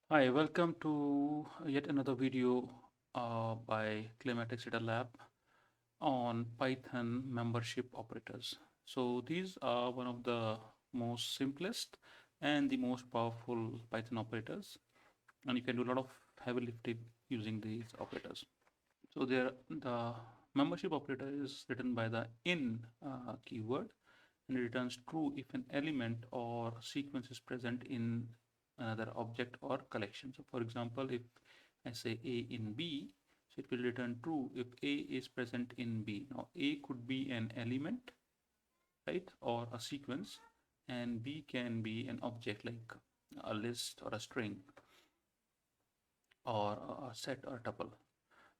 Hi, welcome to yet another video by Climatic Data Lab on Python membership operators. So these are one of the most simplest and the most powerful Python operators, and you can do a lot of heavy lifting using these operators. So the membership operator is written by the in keyword, and it returns true if an element or sequence is present in another object or collection. So for example, if I say A in B, so it will return true if A is present in B. Now A could be an element, right, or a sequence, and B can be an object like a list or a string or a set or a tuple.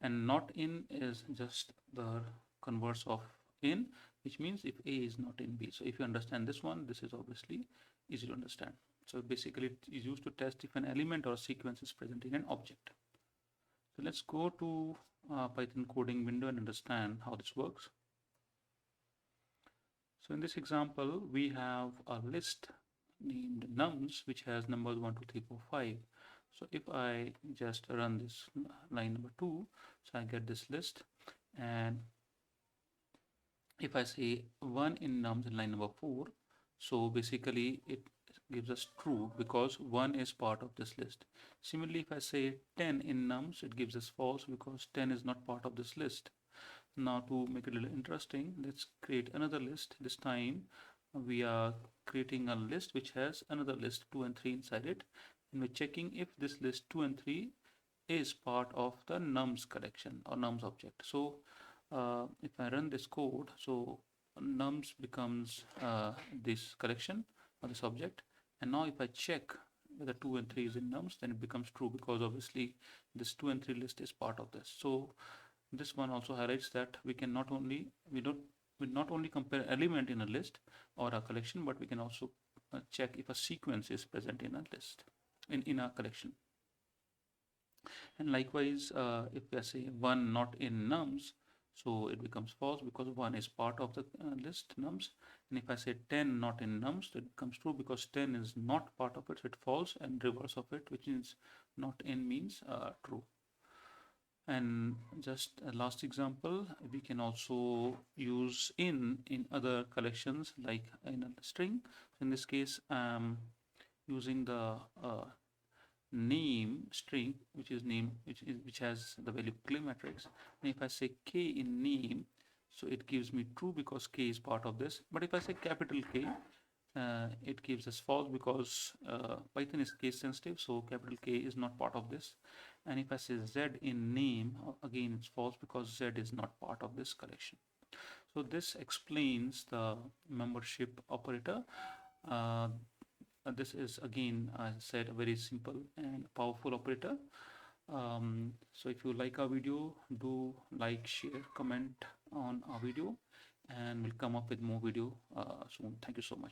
And not in is just the converse of in, which means if A is not in B. So if you understand this one, this is obviously easy to understand. So basically it is used to test if an element or a sequence is present in an object. So let's go to Python coding window and understand how this works. So in this example, we have a list named nums, which has numbers 1, 2, 3, 4, 5. So if I just run this line number 2, so I get this list, and if I say 1 in nums in line number 4, so basically it gives us true because 1 is part of this list. Similarly, if I say 10 in nums, it gives us false because 10 is not part of this list. Now to make it a little interesting, let's create another list. This time we are creating a list which has another list 2 and 3 inside it, and we're checking if this list 2 and 3 is part of the nums collection or nums object. So if I run this code, so nums becomes this collection or this object, and now if I check whether 2 and 3 is in nums, then it becomes true because obviously this 2 and 3 list is part of this. So this one also highlights that we can not only we not only compare element in a list or a collection, but we can also check if a sequence is present in a list in a collection. And likewise, if I say 1 not in nums, so it becomes false because 1 is part of the list nums. And if I say 10 not in nums, it becomes true because 10 is not part of it, so it false, and reverse of it, which is not in, means true. And just a last example, we can also use in other collections like in a string. In this case, I'm using the name string, which is name, which has the value clay matrix. And if I say k in name, so it gives me true because k is part of this. But if I say capital K, it gives us false because Python is case sensitive, so capital K is not part of this. And if I say Z in name, again it's false because Z is not part of this collection. So this explains the membership operator. This is again, as I said, a very simple and powerful operator. So if you like our video, do like, share, comment on our video, and we'll come up with more video soon. Thank you so much.